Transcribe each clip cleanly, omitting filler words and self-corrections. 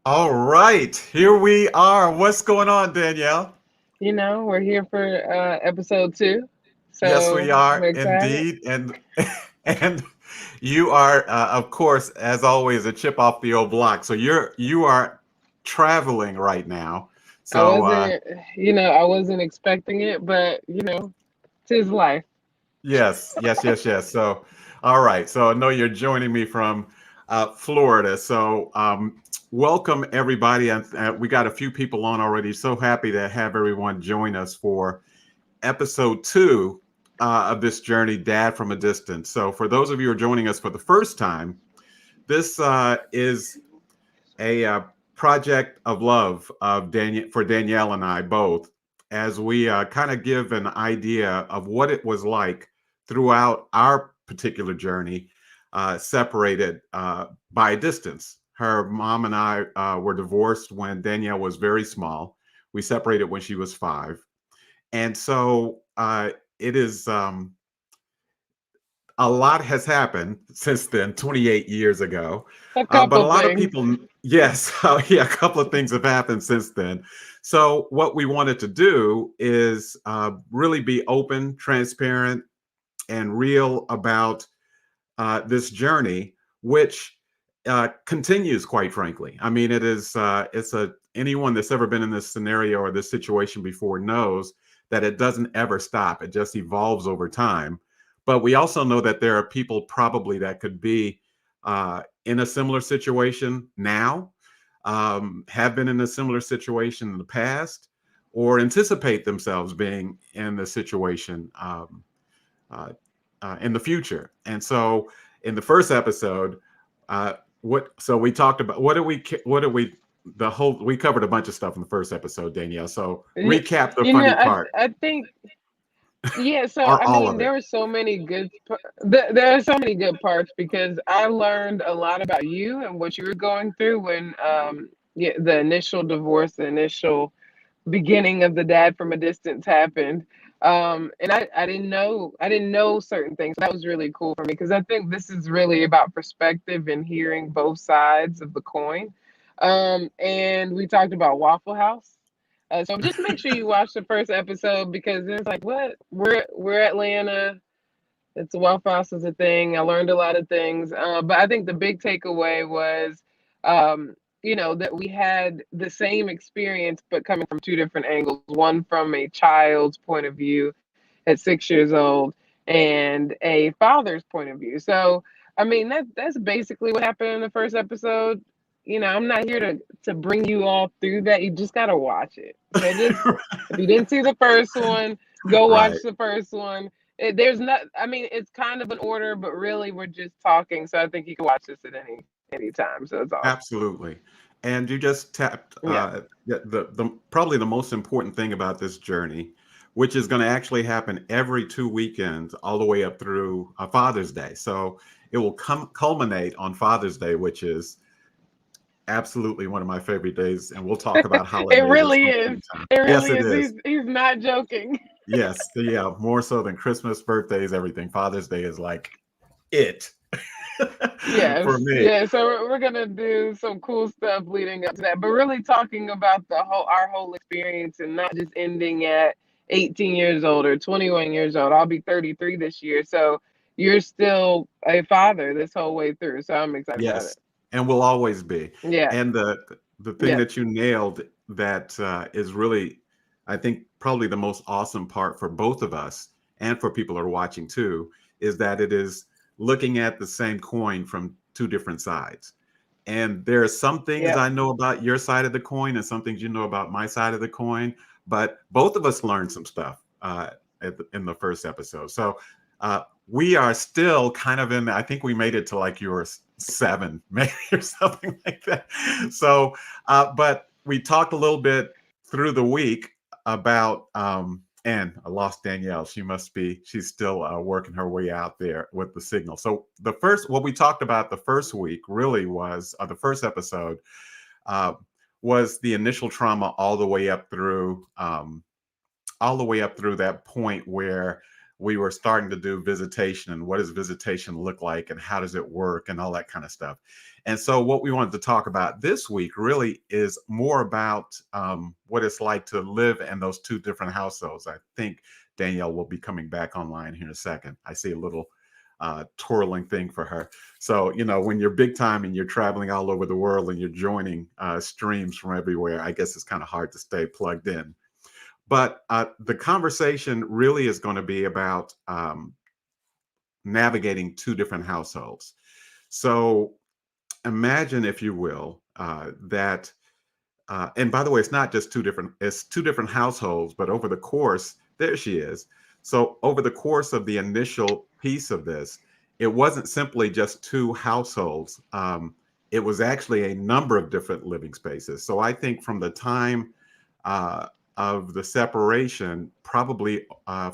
All right, here we are. What's going on, Danielle? We're here for episode 2. Yes, we So are we're excited. indeed, and and you are, of course, as always, a chip off the old block. So you are traveling right now. I So wasn't, I wasn't expecting it, but, tis life. yes, yes, yes, yes. So all right. So I know you're joining me from Florida. So welcome everybody, and we got a few people on already. So happy to have everyone join us for episode two of this journey, Dad from a Distance. So, for those of you who are joining us for the first time, this is a project of love of for Danielle and I both, as we kind of give an idea of what it was like throughout our particular journey, separated by a distance. Her mom and I were divorced when Danielle was very small. We separated when she was 5, and so it is a lot has happened since then, 28 years ago. A But a couple lot of things. people, yes, yeah, a couple of things have happened since then. So, what we wanted to do is really be open, transparent, and real about this journey, which continues, quite frankly. I mean, it's a anyone that's ever been in this scenario or this situation before knows that it doesn't ever stop. It just evolves over time. But we also know that there are people probably that could be in a similar situation now, have been in a similar situation in the past, or anticipate themselves being in the situation uh, in the future. And so, in the first episode, what so we talked about what did we the whole we covered a bunch of stuff in the first episode, Danielle. So Y- recap the You know, funny I part I think yeah. So or I all mean, of it. there were so many there are so many good parts because I learned a lot about you and what you were going through when yeah, the initial divorce, the initial beginning of the Dad from a Distance happened. And I didn't know certain things. That was really cool for me because I think this is really about perspective and hearing both sides of the coin. And we talked about Waffle House. So just make sure you watch the first episode because it's like, what? We're Atlanta. It's Waffle House is a thing. I learned a lot of things. But I think the big takeaway was, that we had the same experience, but coming from two different angles. One from a child's point of view at 6 years old, and a father's point of view. So, I mean, that's basically what happened in the first episode. I'm not here to bring you all through that. You just gotta watch it. Okay, just if you didn't see the first one, go Right. watch the first one. There's not. I mean, it's kind of an order, but really, we're just talking. So I think you can watch this at any time. So it's awesome. Absolutely. And you just tapped Yeah. the probably the most important thing about this journey, which is going to actually happen every 2 weekends, all the way up through Father's Day. So it will culminate on Father's Day, which is absolutely one of my favorite days. And we'll talk about It holidays at really some is. point in time. It Yes, really it is. is. He's not joking. Yes, yeah, more so than Christmas, birthdays, everything. Father's Day is like it for Yes, me. yeah. So we're gonna do some cool stuff leading up to that, but really talking about our whole experience and not just ending at 18 years old or 21 years old. I'll be 33 this year, so you're still a father this whole way through. So I'm excited about Yes, it. and will always be. Yeah, And the thing yeah, that you nailed that is really, I think, probably the most awesome part for both of us and for people who are watching too, is that it is looking at the same coin from two different sides. And there are some things yeah. I know about your side of the coin and some things you know about my side of the coin, but both of us learned some stuff in the first episode. So we are still kind of in, I think we made it to like your 7, maybe, or something like that. So, but we talked a little bit through the week about, and I lost Danielle. She's still working her way out there with the signal. So what we talked about the first week really was, the first episode uh, was the initial trauma all the way up through that point where we were starting to do visitation and what does visitation look like and how does it work and all that kind of stuff. And so what we wanted to talk about this week really is more about what it's like to live in those two different households. I think Danielle will be coming back online here in a second. I see a little twirling thing for her. So, you know, when you're big time and you're traveling all over the world and you're joining streams from everywhere, I guess it's kind of hard to stay plugged in. But the conversation really is going to be about navigating two different households. So imagine, if you will, that, and by the way, it's not just it's two different households, but over the course, there she is. So over the course of the initial piece of this, it wasn't simply just two households. It was actually a number of different living spaces. So I think from the time of the separation, probably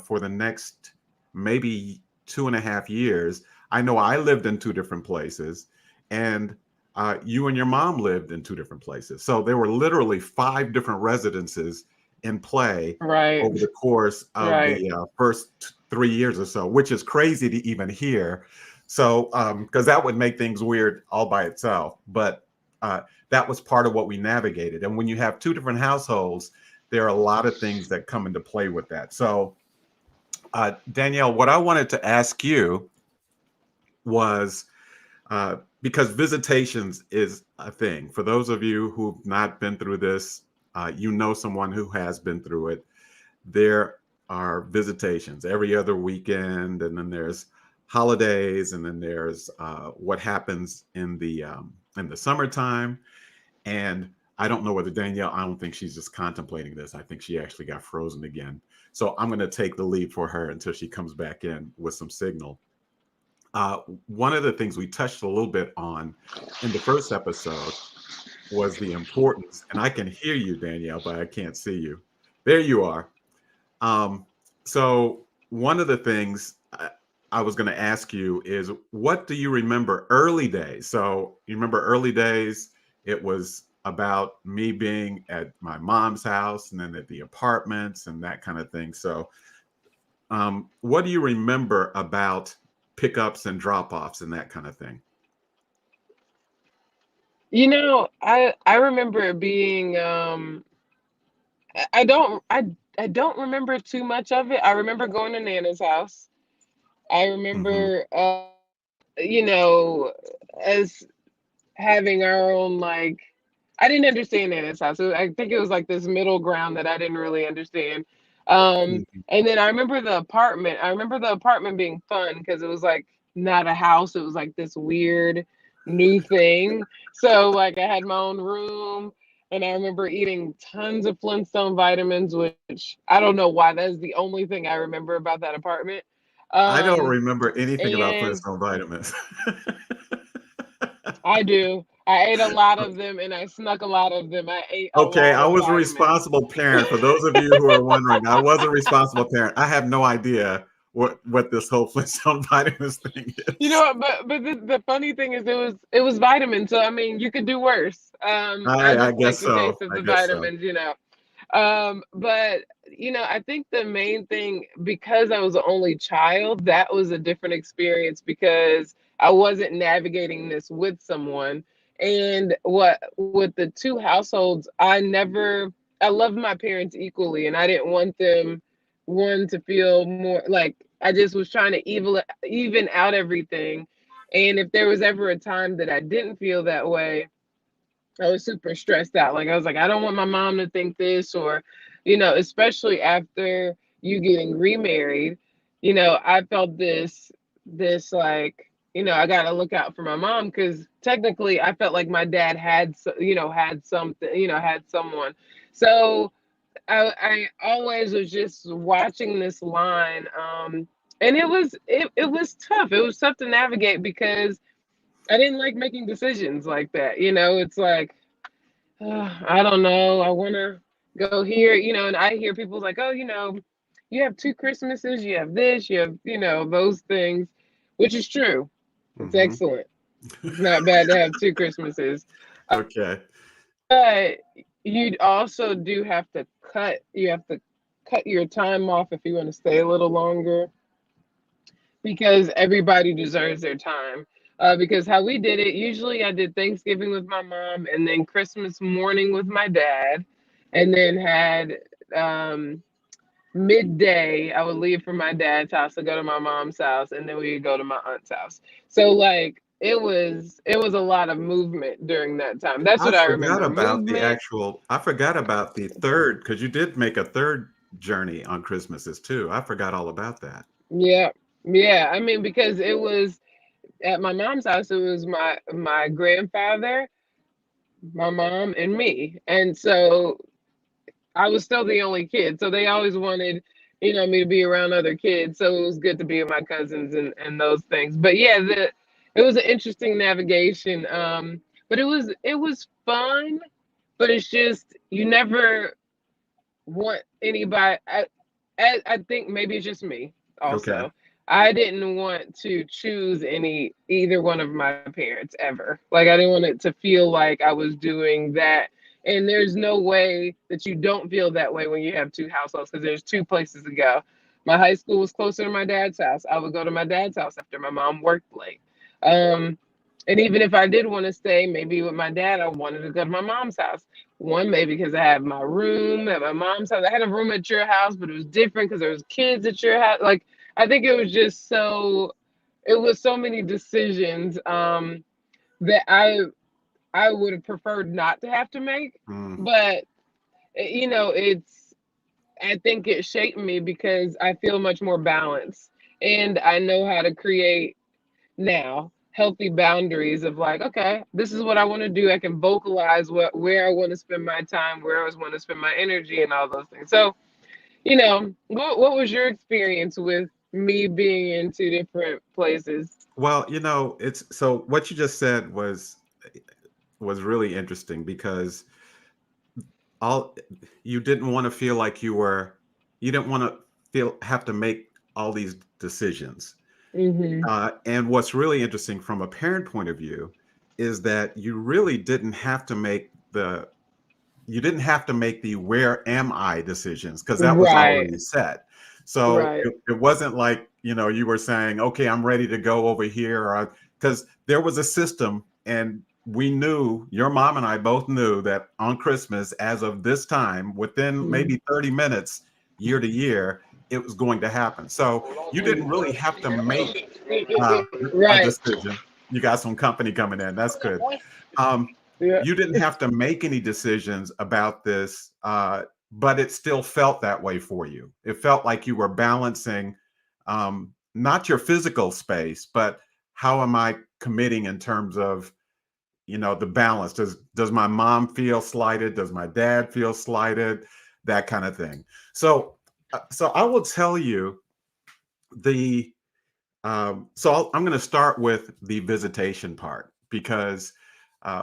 for the next maybe 2.5 years, I know I lived in two different places, and you and your mom lived in two different places. So there were literally 5 different residences in play Right. over the course of Right. the first 3 years or so, which is crazy to even hear. So, because that would make things weird all by itself. But that was part of what we navigated. And when you have two different households, there are a lot of things that come into play with that. So, Danielle, what I wanted to ask you was because visitations is a thing. For those of you who've not been through this, you know someone who has been through it. There are visitations every other weekend, and then there's holidays, and then there's what happens in the summertime. And I don't know whether Danielle, I don't think she's just contemplating this. I think she actually got frozen again. So I'm going to take the lead for her until she comes back in with some signal. One of the things we touched a little bit on in the first episode was the importance, and I can hear you, Danielle, but I can't see you. There you are. So one of the things I was going to ask you is, what do you remember early days? So you remember early days, it was about me being at my mom's house and then at the apartments and that kind of thing. So what do you remember about pickups and drop-offs and that kind of thing? You know, I remember it being I don't remember too much of it. I remember going to Nana's house. I Hmm. remember you know, as having our own, like, I didn't understand Nana's house. I think it was like this middle ground that I didn't really understand. And then I remember the apartment. I remember the apartment being fun because it was like not a house. It was like this weird new thing. So like I had my own room, and I remember eating tons of Flintstone vitamins, which I don't know why. That's the only thing I remember about that apartment. I don't Um, remember anything about and Flintstone vitamins. I do. I ate a lot of them and I snuck a lot of them. I ate a Okay, lot I of was a vitamins. responsible parent. For those of you who are wondering, I was a responsible parent. I have no idea what this whole Flintstone vitamins thing You know is. what? But the funny thing is, it was vitamins. So I mean, you could do worse. I I just like guess the so. taste of I the guess so. vitamins. But I think the main thing, because I was the only child, that was a different experience because I wasn't navigating this with someone. And what with the two households, I loved my parents equally, and I didn't want them one to feel more like I just was trying to even out everything. And if there was ever a time that I didn't feel that way, I was super stressed out. Like I was like, I don't want my mom to think this, or, especially after you getting remarried, I felt this like, I gotta look out for my mom because technically I felt like my dad had something, had someone. So I always was just watching this line, and it was tough. It was tough to navigate because I didn't like making decisions like that. It's like, I don't know. I want to go here, and I hear people like, oh, you have two Christmases, you have this, you have, those things, which is true. It's Hmm. excellent. It's not bad to have two Christmases. Okay. But you also do have to cut, you have to cut your time off if you want to stay a little longer. because everybody deserves their time. Because how we did it, usually I did Thanksgiving with my mom and then Christmas morning with my dad, and then had um, midday I would leave from my dad's house to go to my mom's house, and then we would go to my aunt's house. So like it was a lot of movement during that time. That's I what I forgot remember. about the Movement. actual, I forgot about the third, because you did make a third journey on Christmases too. I forgot all about that. Yeah. Yeah. I mean, because it was at my mom's house, it was my grandfather, my mom, and me. And so I was still the only kid. So they always wanted, me to be around other kids. So it was good to be with my cousins and those things. But yeah, it was an interesting navigation. But it was fun, but it's just you never want anybody. I think maybe it's just me Okay. also. I didn't want to choose either one of my parents ever. Like I didn't want it to feel like I was doing that. And there's no way that you don't feel that way when you have two households because there's two places to go. My high school was closer to my dad's house. I would go to my dad's house after my mom worked late. Um, and even if I did want to stay, maybe with my dad, I wanted to go to my mom's house. One, maybe because I had my room at my mom's house. I had a room at your house, but it was different because there was kids at your house. Like I think it was so many decisions that I would have preferred not to have to make. Mm. But I think it shaped me because I feel much more balanced and I know how to create now healthy boundaries of like, okay, this is what I want to do. I can vocalize where I want to spend my time, where I want to spend my energy, and all those things. So, what was your experience with me being in two different places? Well, it's so what you just said was really interesting because all you didn't want to feel like you didn't want to feel have to make all these decisions. Hmm. And what's really interesting from a parent point of view is that you didn't have to make the where am I decisions because that was Right, already set. So right. it wasn't like, you were saying, okay, I'm ready to go over here, or because there was a system and we knew, your mom and I both knew that on Christmas, as of this time, within Mhm. maybe 30 minutes, year to year, it was going to happen. So you didn't really have to make uh, a Right. decision. You got some company coming in. That's good. Um, Yeah. you didn't have to make any decisions about this, but it still felt that way for you. It felt like you were balancing not your physical space, but how am I committing in terms of the balance? Does my mom feel slighted? Does my dad feel slighted? That kind of thing. So I will tell you the I'm going to start with the visitation part because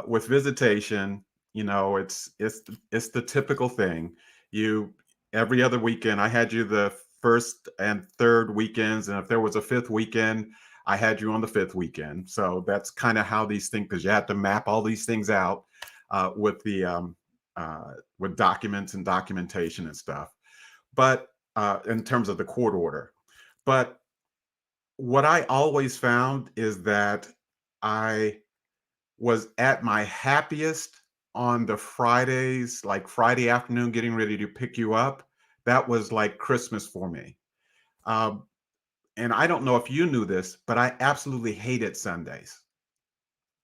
with visitation, it's the typical thing. You Every other weekend, I had you the first and third weekends, and if there was a fifth weekend, I had you on the fifth weekend. So that's kind of how these things, because you have to map all these things out with documents and documentation and stuff. But in terms of the court order, but what I always found is that I was at my happiest on the Fridays, like Friday afternoon, getting ready to pick you up. That was like Christmas for me. Um, and I don't know if you knew this, but I absolutely hated Sundays.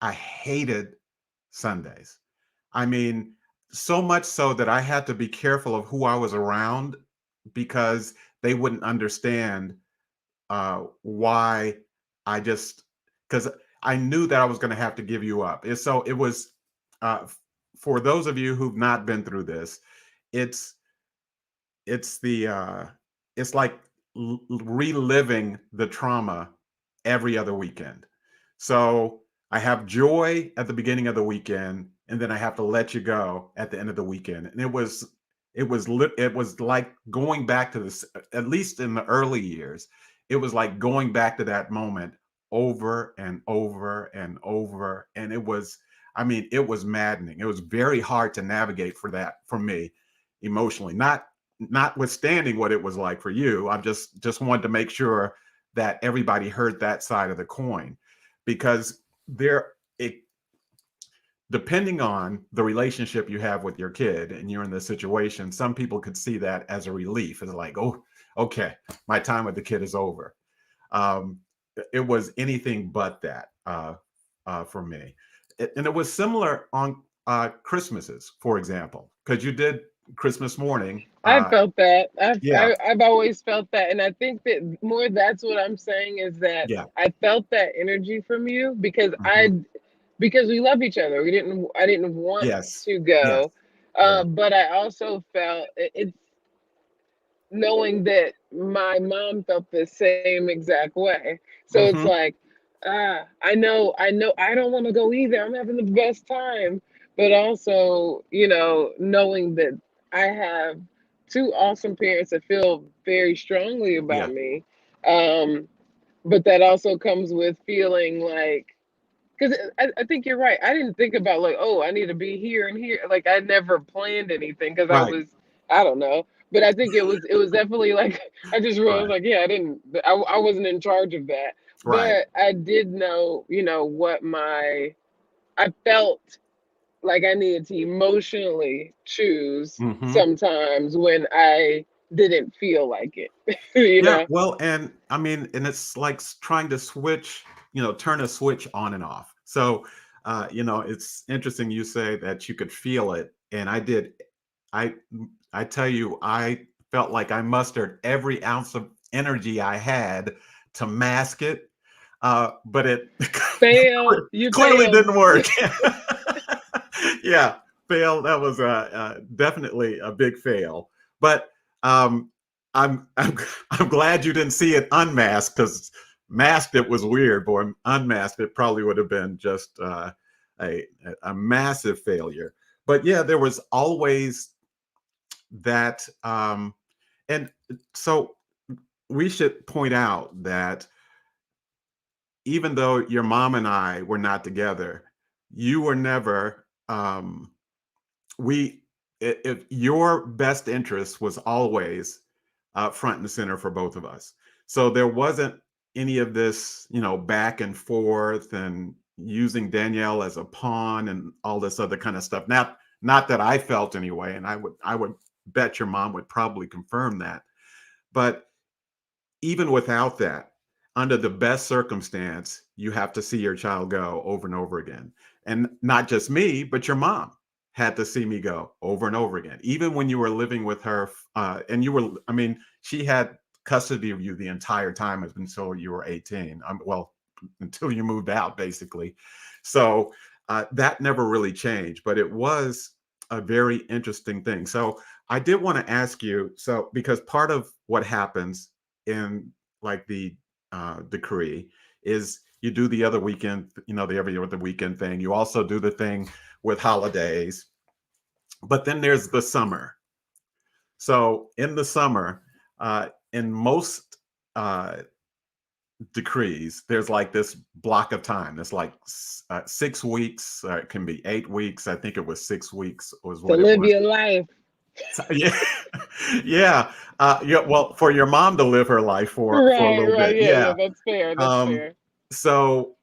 I hated Sundays. I mean, so much so that I had to be careful of who I was around because they wouldn't understand why I just because I knew that I was going to have to give you up. And so it was uh, for those of you who've not been through this, it's it's the it's like reliving the trauma every other weekend. So I have joy at the beginning of the weekend, and then I have to let you go at the end of the weekend. And it was like going back to this, at least in the early years, it was like going back to that moment over and over and over. And I mean, it was maddening. It was very hard to navigate for me emotionally, notwithstanding what it was like for you. I'm just wanted to make sure that everybody heard that side of the coin, because there it depending on the relationship you have with your kid and you're in this situation, some people could see that as a relief. It's like, oh, okay, my time with the kid is over. Um, it was anything but that for me. And it was similar on Christmases, for example, because you did Christmas morning. I felt that. I've, Yeah, I, I've always felt that. And I think that more that's what I'm saying is that yeah. I felt that energy from you because Mhm. because we love each other. I didn't want Yes, to yes, go. yeah. But I also felt it's knowing that my mom felt the same exact way. So it's Hmm. like, I know, I don't want to go either. I'm having the best time. But also, knowing that I have two awesome parents that feel very strongly about Yeah, me. Um, but that also comes with feeling like, because I think you're right. I didn't think about like, oh, I need to be here and here. Like I never planned anything because right, I don't know. But I think it was definitely like I just realized right, like, yeah, I wasn't in charge of that. right. But I did know, what I felt like I needed to emotionally choose Hmm. sometimes when I didn't feel like it. you Yeah, know. well, and I mean, and it's like trying to switch, turn a switch on and off. So, it's interesting you say that you could feel it, and I did. I I tell you, I felt like I mustered every ounce of energy I had to mask it, but it Fail, you clearly failed. didn't work. Yeah, fail. That was definitely a big fail. But um, I'm I'm glad you didn't see it unmasked, because masked it was weird. Boy, unmasked it probably would have been just a a massive failure. But yeah, there was always that, and so we should point out that even though your mom and I were not together, you were never we if your best interest was always front and center for both of us. So there wasn't any of this, back and forth and using Danielle as a pawn and all this other kind of stuff. Not that I felt anyway, and I would bet your mom would probably confirm that. But even without that, under the best circumstance, you have to see your child go over and over again. And not just me, but your mom had to see me go over and over again. Even when you were living with her, and I mean, she had custody of you the entire time until you were 18. Well, until you moved out, basically. So that never really changed, but it was a very interesting thing. So I did want to ask you, so because part of what happens in like the decree is you do the other weekend, the every other weekend thing. You also do the thing with holidays, but then there's the summer. So in the summer, in most uh, decrees, there's like this block of time. It's like 6 weeks. It can be 8 weeks. I think it was 6 weeks was To what it live was. your life. So, yeah, yeah, yeah. Well, for your mom to live her life for a Right, little right. bit, Yeah, yeah, yeah. that's fair. That's Um, fair. so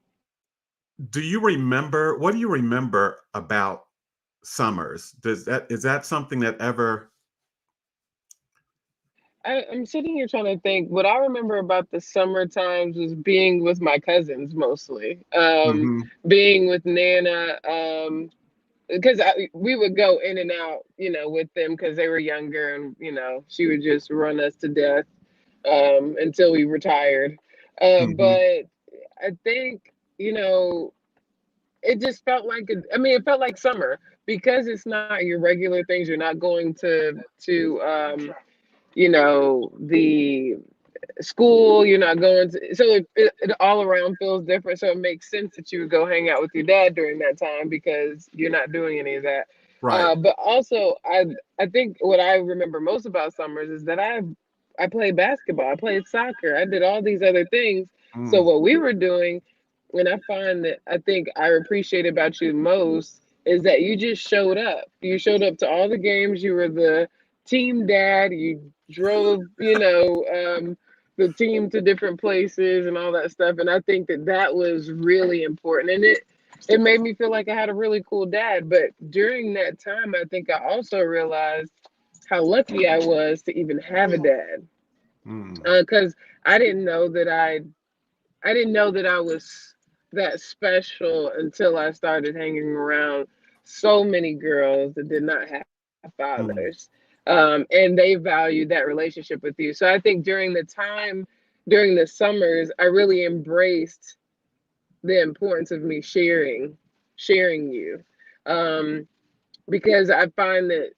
do you remember, what do you remember about summers? Is that something that ever? I'm sitting here trying to think. What I remember about the summer times was being with my cousins mostly. Mhm. Being with Nana, because we would go in and out, with them because they were younger, and she would just run us to death until we retired. Mhm. But I think, it just felt like it felt like summer because it's not your regular things. You're not going to the school. You're not going to, so it all around feels different. So it makes sense that you would go hang out with your dad during that time because you're not doing any of that. Right. But also, I think what I remember most about summers is that I played basketball, I played soccer, I did all these other things. So Mm. what we were doing, and I find that I think I appreciate about you most is that you just showed up. You showed up to all the games. You were the team dad. You drove, the team to different places and all that stuff. And I think that that was really important. And it made me feel like I had a really cool dad. But during that time, I think I also realized how lucky I was to even have a dad. Mm, Because I didn't know that I didn't know that I was that special until I started hanging around so many girls that did not have mm, fathers. And they valued that relationship with you. So I think during the time, during the summers, I really embraced the importance of me sharing you. Um, because I find that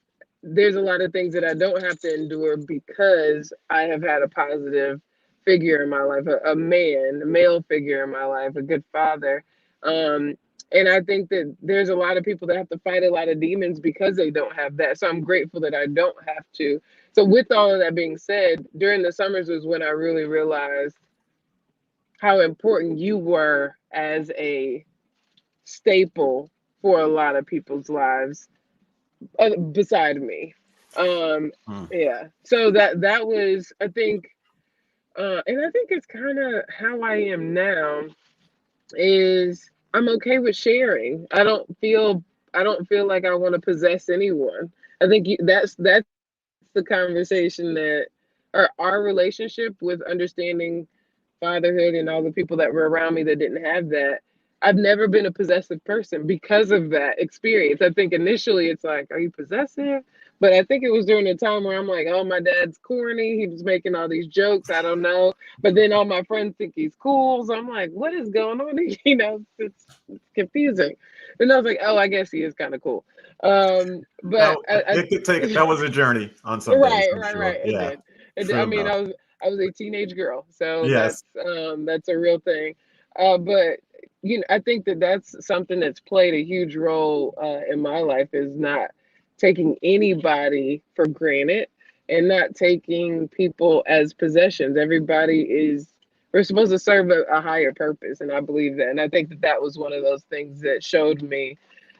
there's a lot of things that I don't have to endure because I have had a positive figure in my life, a man, a male figure in my life, a good father. Um, and I think that there's a lot of people that have to fight a lot of demons because they don't have that. So I'm grateful that I don't have to. So with all of that being said, during the summers was when I really realized how important you were as a staple for a lot of people's lives beside me. Um, mm. yeah. So that was, I think, and I think it's kind of how I am now. Is I'm okay with sharing. I don't feel like I want to possess anyone. I think that's the conversation that, or our relationship with understanding fatherhood and all the people that were around me that didn't have that. I've never been a possessive person because of that experience. I think initially it's like, are you possessive? But I think it was during the time where I'm like, oh, my dad's corny. He was making all these jokes. I don't know. But then all my friends think he's cool. So I'm like, what is going on? It's confusing. And I was like, oh, I guess he is kind of cool. But Now, it could take, that was a journey on some days, Right, I'm right, sure. right. It Yeah, did. I true mean, enough. I was a teenage girl, so Yes. that's a real thing. But I think that that's something that's played a huge role in my life is not taking anybody for granted and not taking people as possessions. Everybody is we're supposed to serve a higher purpose, and I believe that. And I think that that was one of those things that showed me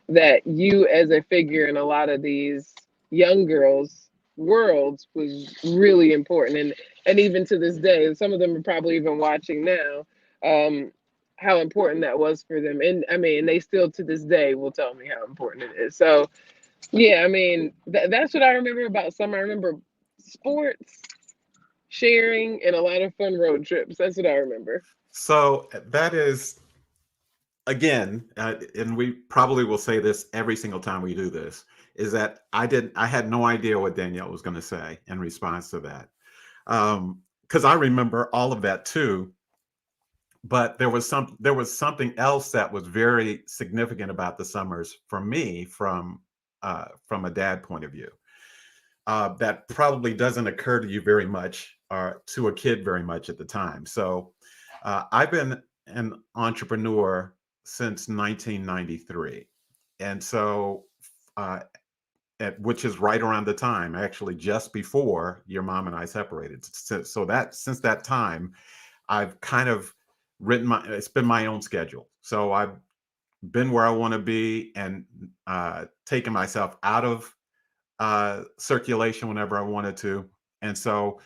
that you as a figure in a lot of these young girls worlds was really important, and even to this day some of them are probably even watching now, um how important that was for them. And I mean they still to this day will tell me how important it is. So yeah, I mean that's what I remember about summer. I remember sports, sharing, and a lot of fun road trips. That's what I remember. So that is, again, and we probably will say this every single time we do this, is that I had no idea what Danielle was going to say in response to that. Because I remember all of that too, but there was something else that was very significant about the summers for me from a dad point of view. That probably doesn't occur to you very much or to a kid very much at the time. So I've been an entrepreneur since 1993. And so, uh, which is right around the time, actually, just before your mom and I separated. So that since that time, I've kind of it's been my own schedule. So I've been where I want to be and taken myself out of circulation whenever I wanted to. And so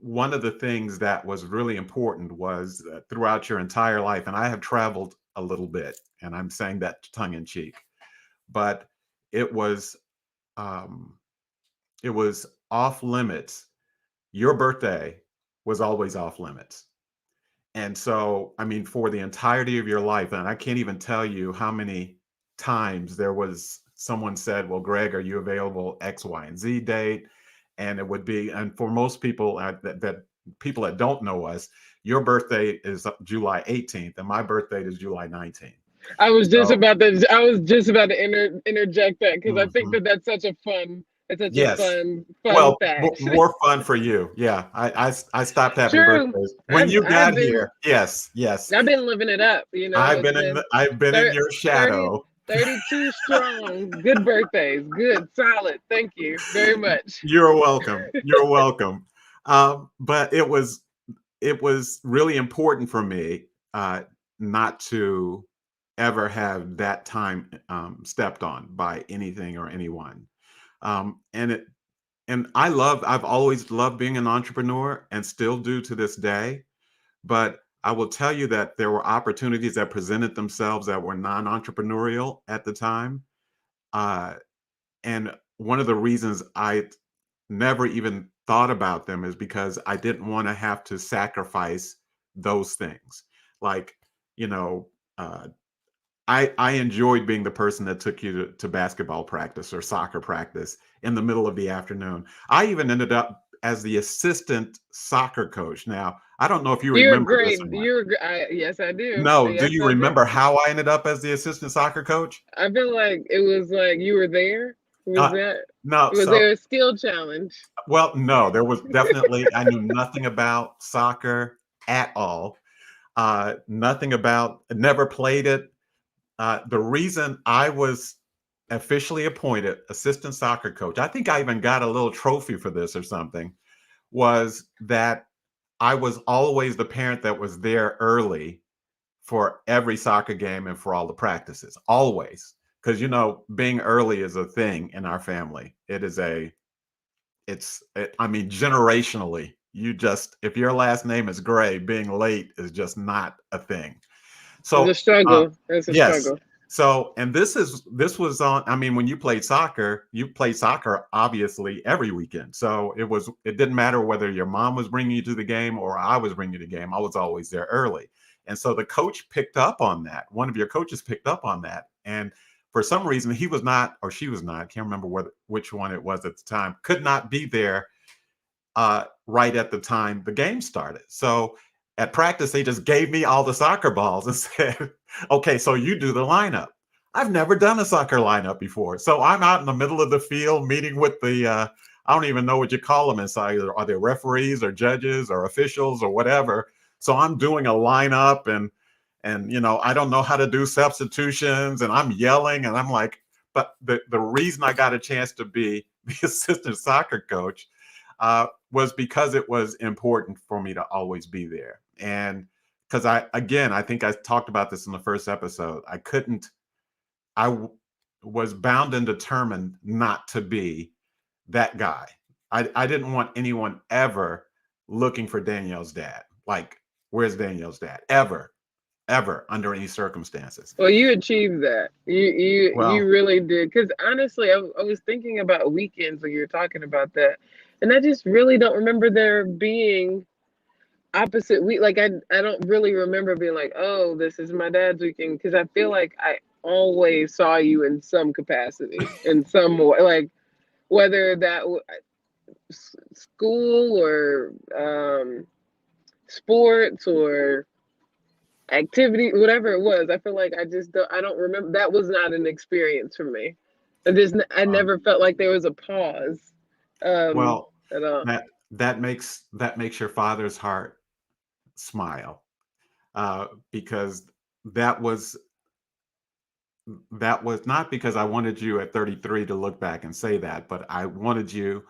one of the things that was really important was that throughout your entire life, and I have traveled a little bit, and I'm saying that tongue in cheek, but it was um, it was off limits. Your birthday was always off limits. And so, I mean, for the entirety of your life, and I can't even tell you how many times there was someone said, well, Greg, are you available X, Y, and Z date? And it would be, and for most people that people that don't know us, your birthday is July 18th, and my birthday is July 19th. So, I was just about to interject that because I think mhm. that that's such a fun, it's such a Yes. fun Well, fact. more fun for you. Yeah, I stopped having True. birthdays when you I've got been here. Yes, yes. I've been living it up. It's been I've been in thir- your 30, shadow. 32 strong. Good birthdays. Good, solid. Thank you very much. You're welcome. You're welcome. But it was really important for me not to ever have that time stepped on by anything or anyone. And and I've always loved being an entrepreneur and still do to this day. But I will tell you that there were opportunities that presented themselves that were non-entrepreneurial at the time. Uh, and one of the reasons I never even thought about them is because I didn't want to have to sacrifice those things. Like, you know, uh, I enjoyed being the person that took you to basketball practice or soccer practice in the middle of the afternoon. I even ended up as the assistant soccer coach. Now, I don't know if you You're remember this great. or not. You're yes, I do. No, do Yes, you I do. remember how I ended up as the assistant soccer coach? I feel like it was like you were there. Uh, no, Was so there a skill challenge? well, no, there was definitely I knew nothing about soccer at all. Nothing about never played it. The reason I was officially appointed assistant soccer coach, I think I even got a little trophy for this or something, was that I was always the parent that was there early for every soccer game and for all the practices, always. Because, being early is a thing in our family. I mean, generationally, if your last name is Gray, being late is just not a thing. It's a So, struggle. It's a yes. struggle. So, and this was on, I mean, when you played soccer obviously every weekend. So it didn't matter whether your mom was bringing you to the game or I was bringing you to the game. I was always there early. And so the coach picked up on that. One of your coaches picked up on that. And for some reason, he was not, or she was not, I can't remember which one it was at the time, could not be there right at the time the game started. So at practice, they just gave me all the soccer balls and said, okay, so you do the lineup. I've never done a soccer lineup before. So I'm out in the middle of the field meeting with I don't even know what you call them inside. Are they referees or judges or officials or whatever? So I'm doing a lineup and I don't know how to do substitutions and I'm yelling and I'm like, but the reason I got a chance to be the assistant soccer coach was because it was important for me to always be there. And because I think I talked about this in the first episode, was bound and determined not to be that guy. I didn't want anyone ever looking for Danielle's dad. Like, where's Danielle's dad? Ever, under any circumstances. Well, you achieved that. You Well, really did. Because honestly, I was thinking about weekends when you were talking about that, and I just really don't remember there being opposite week. Like I don't really remember being like, oh, this is my dad's weekend. Because I feel like I always saw you in some capacity, in some way, like whether school or sports or activity, whatever it was. I feel like I don't remember. That was not an experience for me. I um, never felt like there was a pause well, at all. that makes your father's heart smile, because that was not because I wanted you at 33 to look back and say that, but I wanted you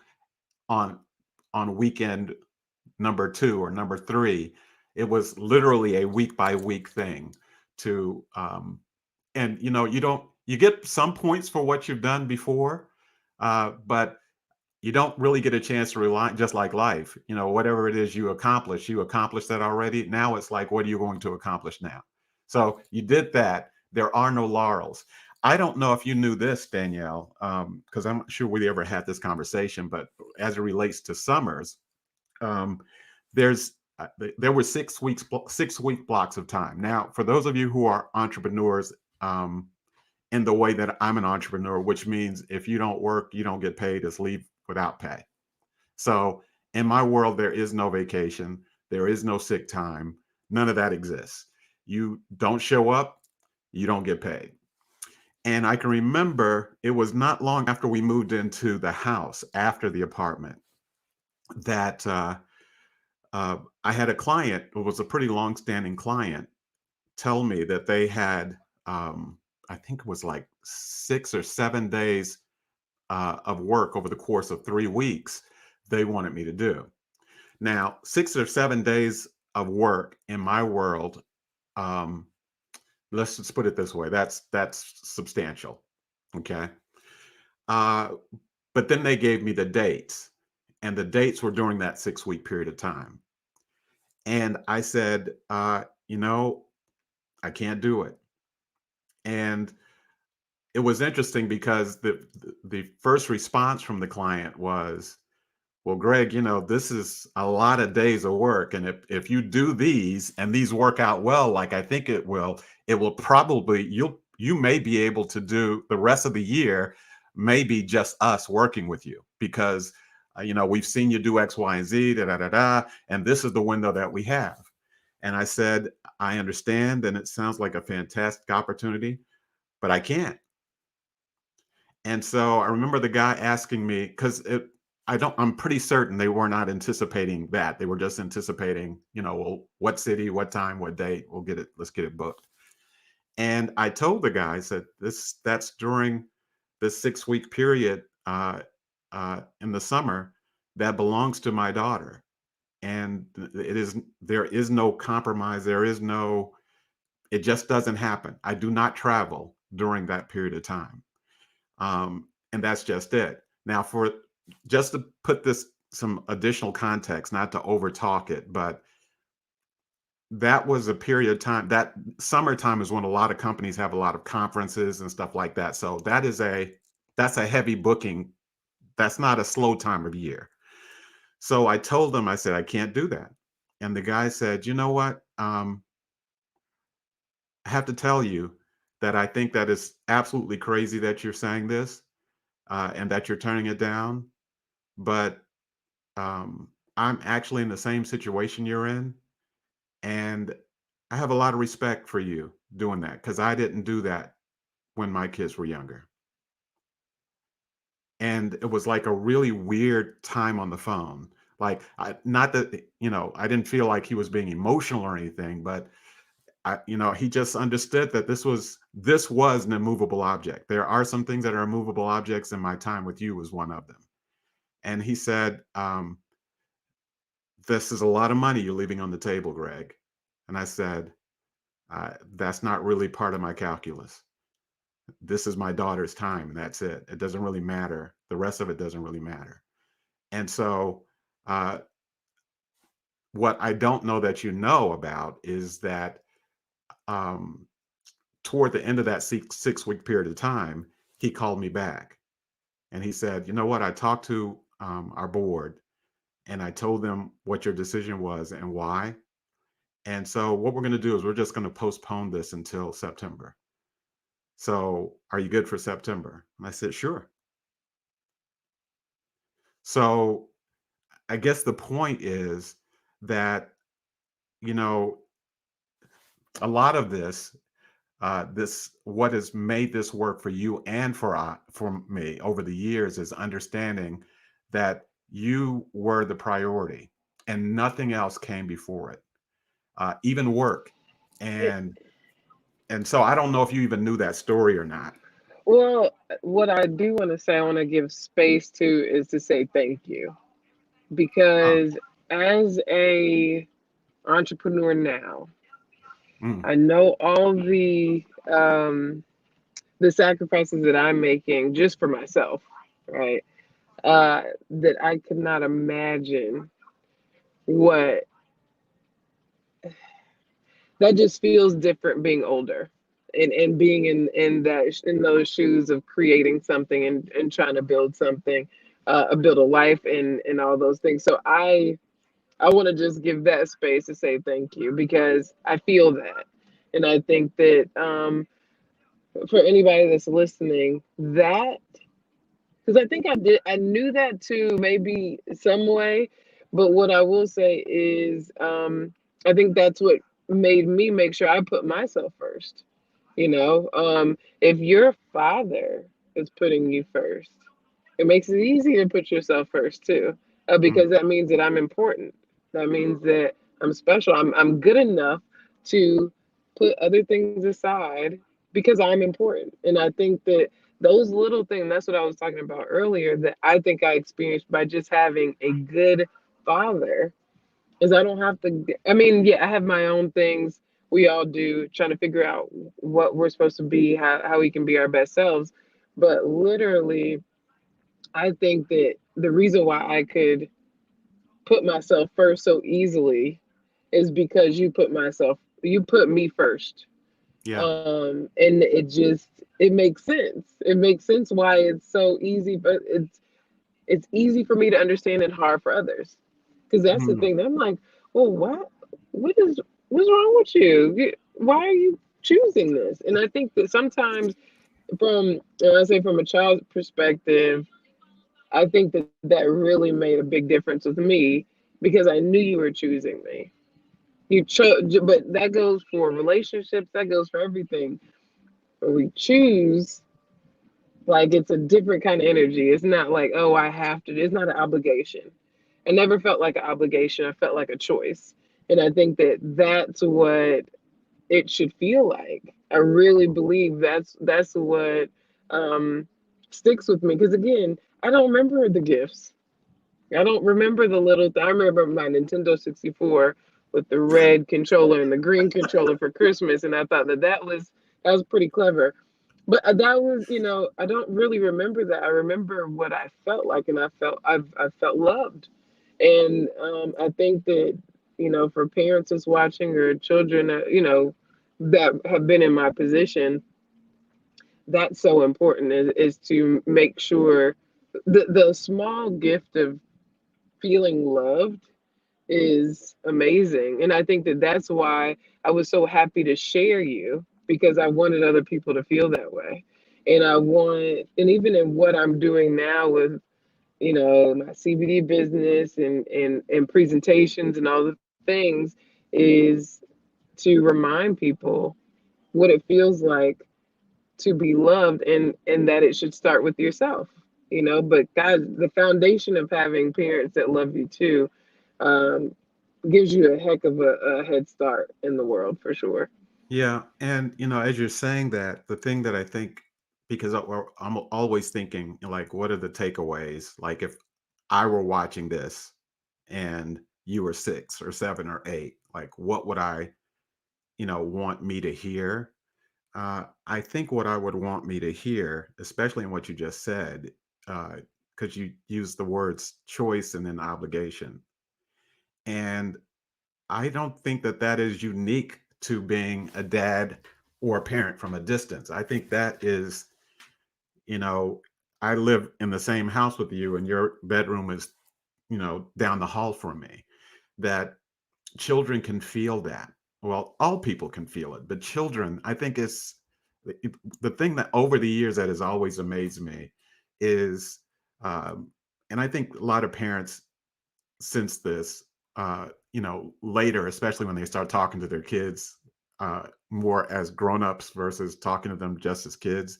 on weekend number 2 or number 3. It was literally a week by week thing to and you get some points for what you've done before, but you don't really get a chance to rely, just like life, whatever it is you accomplished that already. Now it's like, what are you going to accomplish now? So you did that. There are no laurels. I don't know if you knew this, Danielle, because I'm not sure we ever had this conversation, but as it relates to summers, um, there's there were 6 week blocks of time. Now, for those of you who are entrepreneurs, in the way that I'm an entrepreneur, which means if you don't work, you don't get paid, it's leave without pay. So in my world, there is no vacation, there is no sick time, none of that exists. You don't show up, you don't get paid. And I can remember it was not long after we moved into the house, after the apartment, that I had a client who was a pretty long-standing client tell me that they had, I think it was like 6 or 7 days of work over the course of 3 weeks they wanted me to do. Now, 6 or 7 days of work in my world, um, let's just put it this way, that's substantial. Okay. Uh, But then they gave me the dates, and the dates were during that 6 week period of time. And I said, you know, I can't do it. And it was interesting because the first response from the client was, well, Greg, you know, this is a lot of days of work. And if you do these and these work out well, like I think it will probably, you may be able to do the rest of the year, maybe just us working with you because, you know, we've seen you do X, Y, and Z, da, da, da, da, and this is the window that we have. And I said, I understand. And it sounds like a fantastic opportunity, but I can't. And so I remember the guy asking me, because I'm pretty certain they were not anticipating that. They were just anticipating, you know, well, what city, what time, what date, let's get it booked. And I told the guy, I said, that's during this 6 week period in the summer that belongs to my daughter. And there is no compromise. It just doesn't happen. I do not travel during that period of time. And that's just it. Now, just to put this some additional context, not to overtalk it, but that was a period of time. That summertime is when a lot of companies have a lot of conferences and stuff like that. So that's a heavy booking. That's not a slow time of year. So I told them, I said, I can't do that. And the guy said, you know what? I have to tell you that I think that is absolutely crazy that you're saying this. And that you're turning it down. But I'm actually in the same situation you're in. And I have a lot of respect for you doing that because I didn't do that when my kids were younger. And it was like a really weird time on the phone. Like, not that, you know, I didn't feel like he was being emotional or anything, but you know, he just understood that this was an immovable object. There are some things that are immovable objects, and my time with you was one of them. And he said, this is a lot of money you're leaving on the table, Greg. And I said, that's not really part of my calculus. This is my daughter's time, and that's it. It doesn't really matter. The rest of it doesn't really matter. And so, what I don't know that you know about is that toward the end of that 6 week period of time, he called me back and he said, you know what? I talked to our board and I told them what your decision was and why. And so what we're going to do is we're just going to postpone this until September. So are you good for September? And I said, sure. So I guess the point is that, you know, a lot of what has made this work for you and for me over the years is understanding that you were the priority and nothing else came before it, even work. And so I don't know if you even knew that story or not. Well, what I do want to say, I want to give space to is to say thank you Oh, because as a entrepreneur now, mm, I know all the sacrifices that I'm making just for myself, right? That I could not imagine what that just feels different being older and being in those shoes of creating something and trying to build something, build a life and all those things. So I want to just give that space to say thank you because I feel that. And I think that for anybody that's listening, that because I think I knew that too, maybe some way. But what I will say is, I think that's what made me make sure I put myself first. If your father is putting you first, it makes it easy to put yourself first too, mm, because that means that I'm important. That means that I'm special. I'm good enough to put other things aside because I'm important. And I think that those little things, that's what I was talking about earlier, that I think I experienced by just having a good father is I don't have to, I mean, yeah, I have my own things. We all do, trying to figure out what we're supposed to be, how we can be our best selves. But literally, I think that the reason why I could put myself first so easily is because you put me first. Yeah. And it makes sense. It makes sense why it's so easy, but it's easy for me to understand and hard for others. Because that's the Mhm. thing. I'm like, well, what is, what's wrong with you? Why are you choosing this? And I think that sometimes I say from a child's perspective, I think that that really made a big difference with me because I knew you were choosing me. You chose, but that goes for relationships. That goes for everything. When we choose, like it's a different kind of energy. It's not like, oh, I have to. It's not an obligation. I never felt like an obligation. I felt like a choice. And I think that that's what it should feel like. I really believe that's what um, sticks with me. Because again, I don't remember the gifts. I don't remember the little. I remember my Nintendo 64 with the red controller and the green controller for Christmas, and I thought that was pretty clever. But that was, I don't really remember that. I remember what I felt like, and I felt loved. And I think that, for parents that's watching or children, that have been in my position, that's so important is to make sure the small gift of feeling loved is amazing. And I think that that's why I was so happy to share you because I wanted other people to feel that way. And even in what I'm doing now with, my CBD business and presentations and all the things is to remind people what it feels like to be loved and that it should start with yourself. But God, the foundation of having parents that love you too, um, gives you a heck of a head start in the world for sure. Yeah, and as you're saying that, the thing that I think, because I'm always thinking, like, what are the takeaways? Like, if I were watching this and you were 6 or 7 or 8, like, what would I, want me to hear? I think what I would want me to hear, especially in what you just said, because you used the words choice and then obligation, and I don't think that that is unique to being a dad or a parent from a distance. I think that is, you know, I live in the same house with you and your bedroom is, down the hall from me. That children can feel that. Well, all people can feel it, but children, I think the thing that over the years that has always amazed me is, um, and I think a lot of parents since this, later, especially when they start talking to their kids more as grown-ups versus talking to them just as kids,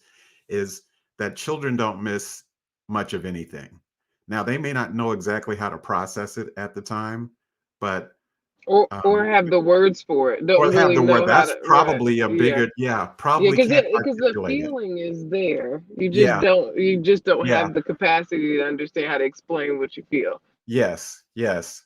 is that children don't miss much of anything. Now, they may not know exactly how to process it at the time, but Or um, have the words for it. or Don't have really the word. know how That's to. Right. probably a Yeah. bigger, yeah, Yeah, probably can't because the articulate it. feeling is there. Yeah, You just don't yeah. have the capacity to understand how to explain what you feel. Yes, yes.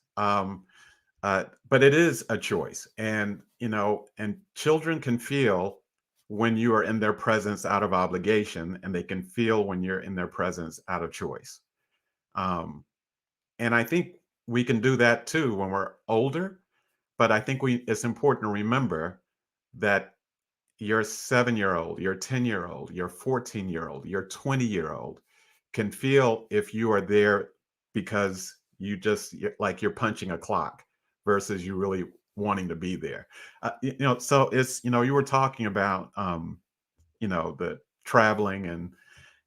But it is a choice, and and children can feel when you are in their presence out of obligation, and they can feel when you're in their presence out of choice. Um, and I think we can do that too when we're older. But I think it's important to remember that your 7-year old, your 10-year old, your 14-year old, your 20-year old can feel if you are there because like you're punching a clock versus you really wanting to be there. So it's, you were talking about, the traveling and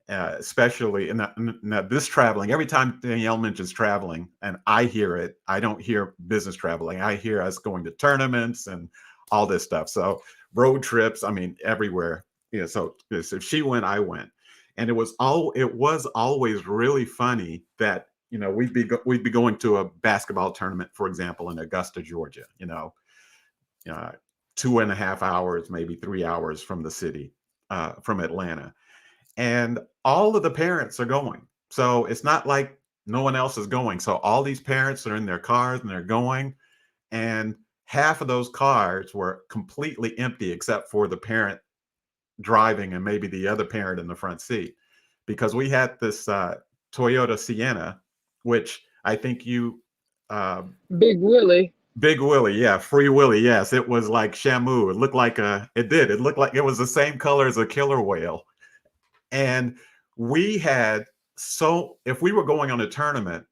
especially now this traveling, every time Danielle mentions traveling and I hear it, I don't hear business traveling. I hear us going to tournaments and all this stuff. So road trips, I mean, everywhere. So yes, if she went, I went. And it was always really funny that, we'd be going to a basketball tournament, for example, in Augusta, Georgia, uh, 2.5 hours, maybe 3 hours from the city, from Atlanta, and all of the parents are going. So it's not like no one else is going. So all these parents are in their cars and they're going, and half of those cars were completely empty except for the parent driving and maybe the other parent in the front seat, because we had this. Toyota Sienna, which I think you, uh, Big Willie. Big Willie, yeah, Free Willie, yes, it was like Shamu. It looked like it looked like it was the same color as a killer whale. And we had if we were going on a tournament,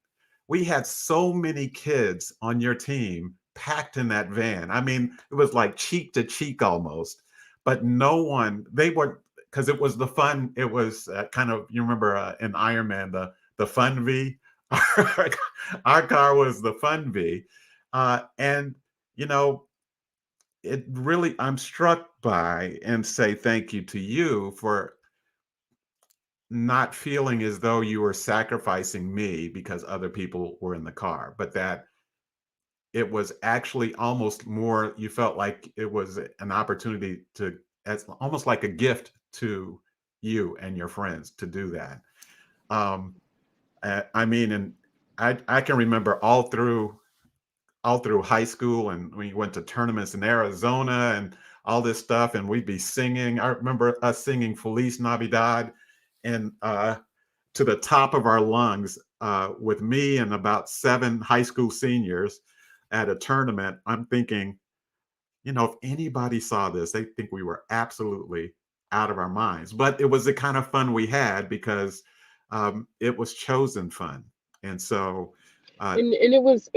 we had so many kids on your team packed in that van. I mean, it was like cheek to cheek almost, but no one, they were, because it was the fun, it was kind of, you remember in Iron Man, the Fun V? Our car was the Fun V. And, you know, it really, I'm struck by and say thank you to you for not feeling as though you were sacrificing me because other people were in the car, but that it was actually almost more, you felt like it was an opportunity to, as almost like a gift to you and your friends to do that. Um, I mean, and I can remember all through high school, and we went to tournaments in Arizona and all this stuff, and we'd be singing. I remember us singing Feliz Navidad and to the top of our lungs with me and about 7 high school seniors at a tournament. I'm thinking, you know, if anybody saw this, they think we were absolutely out of our minds. But it was the kind of fun we had because it was chosen fun. And so, And it was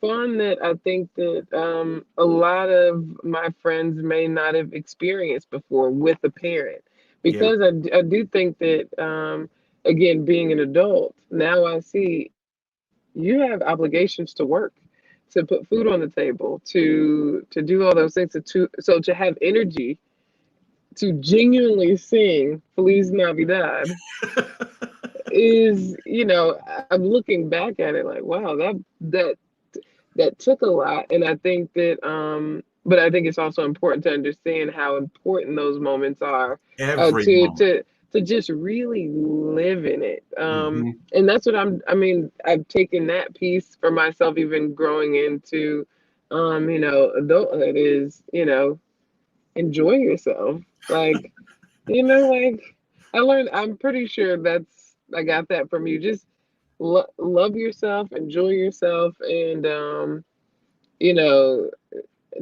fun that I think that a lot of my friends may not have experienced before with a parent, yeah, because I do think that again, being an adult now, I see you have obligations to work, to put food on the table, to do all those things, to have energy to genuinely sing Feliz Navidad is, I'm looking back at it like, wow, that took a lot. And I think that but I think it's also important to understand how important those moments are, every to moment. to just really live in it. Mhm. And that's what I've taken that piece for myself, even growing into adulthood, is, enjoy yourself. Like, like, I'm pretty sure I got that from you. Just love yourself, enjoy yourself, and you know,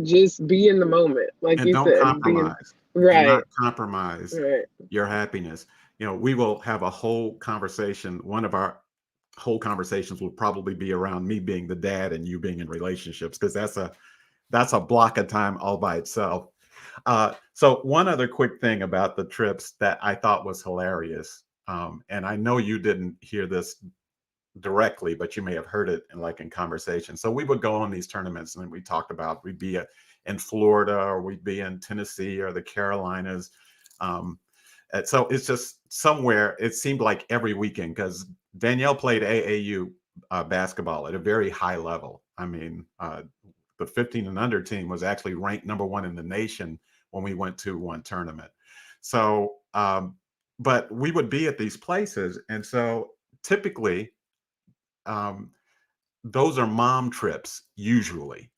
just be in the moment, like And you don't said, being compromise. Do not right, compromise right. your happiness. You know, we will have a whole conversation. One of our whole conversations will probably be around me being the dad and you being in relationships, because that's a block of time all by itself. So one other quick thing about the trips that I thought was hilarious, and I know you didn't hear this directly, but you may have heard it in conversation. So we would go on these tournaments, and we talked about we'd be in Florida, or we'd be in Tennessee or the Carolinas. Um, and so it's just somewhere. It seemed like every weekend, because Danielle played AAU basketball at a very high level. I mean, the 15 and under team was actually ranked #1 in the nation when we went to one tournament. So, but we would be at these places, and so typically um, those are mom trips usually.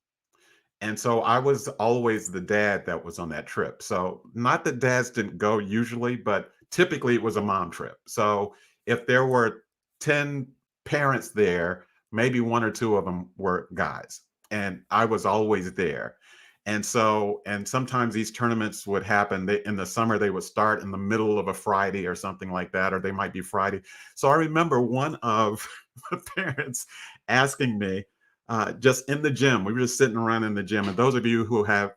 And so I was always the dad that was on that trip. So not that dads didn't go usually, but typically it was a mom trip. So if there were 10 parents there, maybe 1 or 2 of them were guys. And I was always there. And so, and sometimes these tournaments would happen in the summer, they would start in the middle of a Friday or something like that, or they might be Friday. So I remember one of the parents asking me, just in the gym. We were just sitting around in the gym. And those of you who have,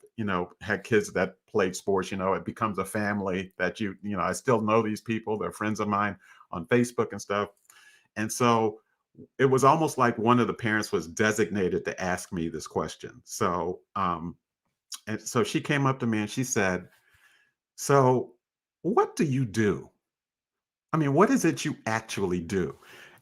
had kids that played sports, it becomes a family that I still know these people. They're friends of mine on Facebook and stuff. And so it was almost like one of the parents was designated to ask me this question. So, and so she came up to me and she said, "So what do you do? I mean, what is it you actually do?"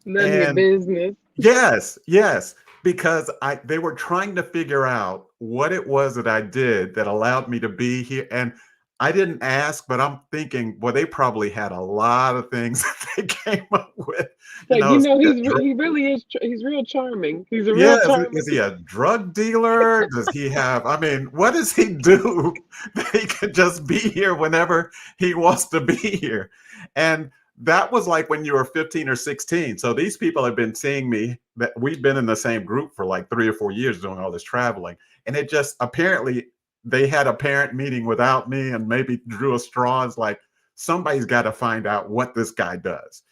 None of your And business. yes, yes, because they were trying to figure out what it was that I did that allowed me to be here. And I didn't ask, but I'm thinking, well, they probably had a lot of things that they came up with. Like, Is he a he really is. He's real charming. He's a yeah, real charming. is he a drug dealer? Does he have, I mean, what does he do that he could just be here whenever he wants to be here? And that was like when you were 15 or 16. So these people have been seeing me, that we've been in the same group for like 3 or 4 years doing all this traveling. And it just apparently they had a parent meeting without me and maybe drew a straw. It's like somebody's got to find out what this guy does.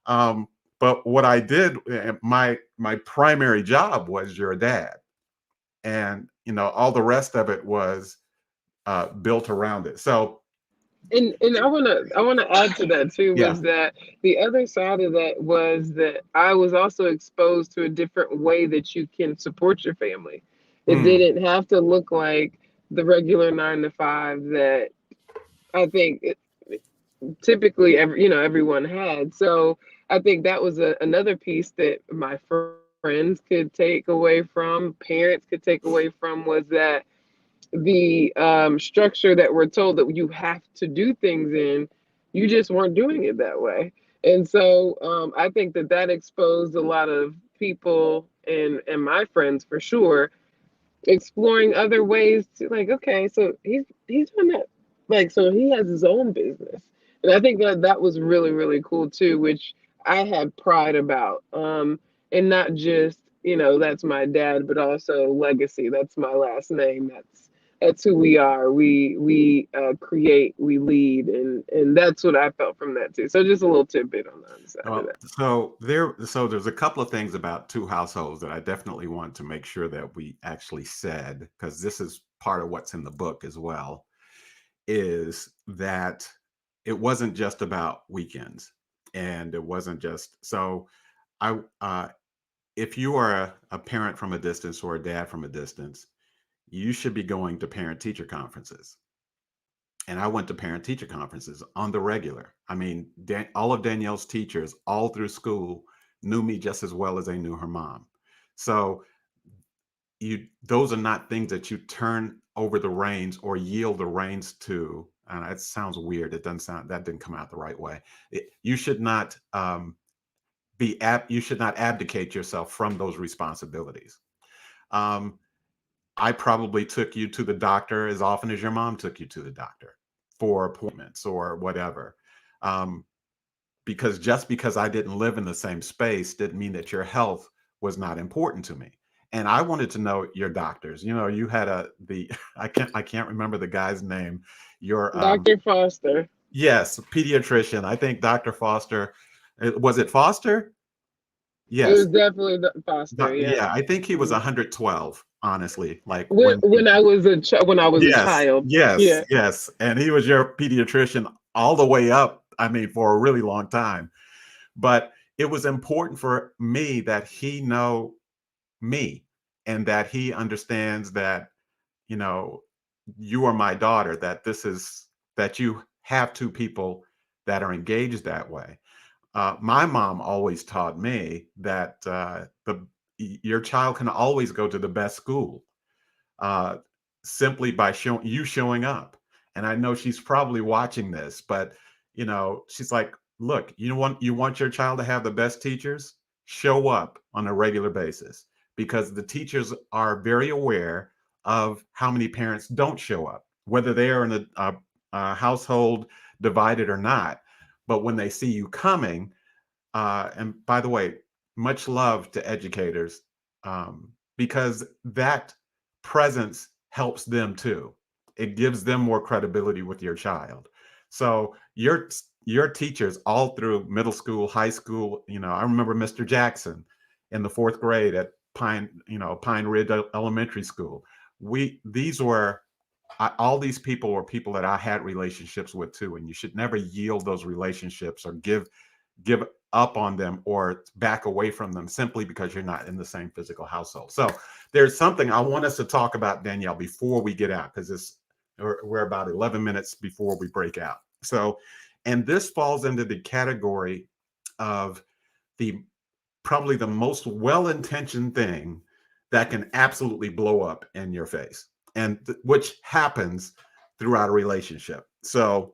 Um, but what I did, my primary job was your dad, and all the rest of it was built around it. So And I wanna add to that too, yeah. was that the other side of that was that I was also exposed to a different way that you can support your family. It Mm, didn't have to look like the regular 9 to 5 that I think typically everyone had. So I think that was another piece that my friends could take away from, parents could take away from, was that the structure that we're told that you have to do things in, you just weren't doing it that way. And so I think that that exposed a lot of people and my friends for sure, exploring other ways to, like, okay, so he's doing that, like, so he has his own business. And I think that that was really really cool too, which I had pride about, and not just, that's my dad, but also legacy. That's my last name. That's who we are. We create, we lead, and that's what I felt from that too. So just a little tidbit on the other side of well, that. there's a couple of things about two households that I definitely want to make sure that we actually said, because this is part of what's in the book as well, is that it wasn't just about weekends, and it wasn't just so. I If you are a parent from a distance or a dad from a distance, you should be going to parent teacher conferences. And I went to parent teacher conferences on the regular. I mean, all of Danielle's teachers all through school knew me just as well as they knew her mom. So those are not things that you turn over the reins or yield the reins to. And it sounds weird. That didn't come out the right way. You should not you should not abdicate yourself from those responsibilities. Um, I probably took you to the doctor as often as your mom took you to the doctor for appointments or whatever. Um, because just because I didn't live in the same space didn't mean that your health was not important to me. And I wanted to know your doctors. You had the I can't remember the guy's name. Your Dr. Foster. yes, pediatrician. I think Dr. Foster. Was it Foster? It was Yes. definitely the Foster, yeah. Yeah, I think he was Mhm. 112, honestly. Like When when I was a yes, child, yes, yeah. yes. And he was your pediatrician all the way up, I mean, for a really long time. But it was important for me that he know me and that he understands that, you know, you are my daughter, that you have two people that are engaged that way. My mom always taught me that your child can always go to the best school uh, simply by showing up. And I know she's probably watching this, but she's like, "Look, you want your child to have the best teachers. Show up on a regular basis because the teachers are very aware of how many parents don't show up, whether they are in a household divided or not. But when they see you coming, and by the way, much love to educators because that presence helps them too. It gives them more credibility with your child. So your teachers all through middle school, high school. I remember Mr. Jackson in the fourth grade at Pine Ridge Elementary School. All these people were people that I had relationships with too, and you should never yield those relationships or give up on them or back away from them simply because you're not in the same physical household. So there's something I want us to talk about, Danielle, before we get out, because we're about 11 minutes before we break out. So, and this falls into the category of the probably the most well-intentioned thing that can absolutely blow up in your face, and which happens throughout a relationship. So,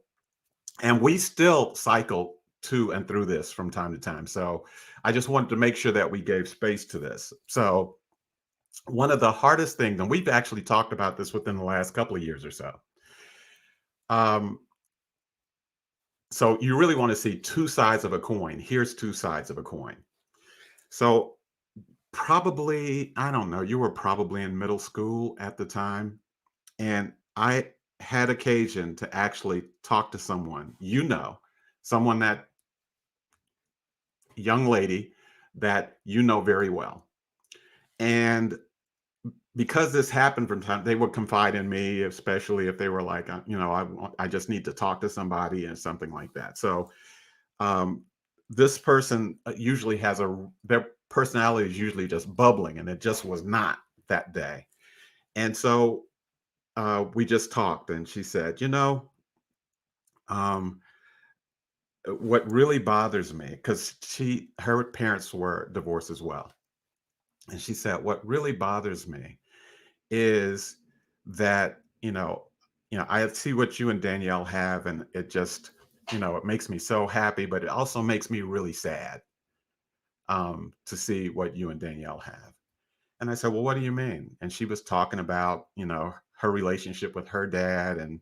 and we still cycle to and through this from time to time. So I just wanted to make sure that we gave space to this. So one of the hardest things, and we've actually talked about this within the last couple of years or so, um, So you really want to see two sides of a coin. Here's two sides of a coin. So probably, I don't know, you were probably in middle school at the time. And I had occasion to actually talk to someone, someone, that young lady that you know very well. And because this happened from time, they would confide in me, especially if they were like, I just need to talk to somebody and something like that. So um, this person usually their personality is usually just bubbling, and it just was not that day. And so we just talked, and she said, um, what really bothers me, because her parents were divorced as well. And she said, what really bothers me is that, I see what you and Danielle have, and it just, it makes me so happy, but it also makes me really sad to see what you and Danielle have. And I said, well, what do you mean? And she was talking about, her relationship with her dad,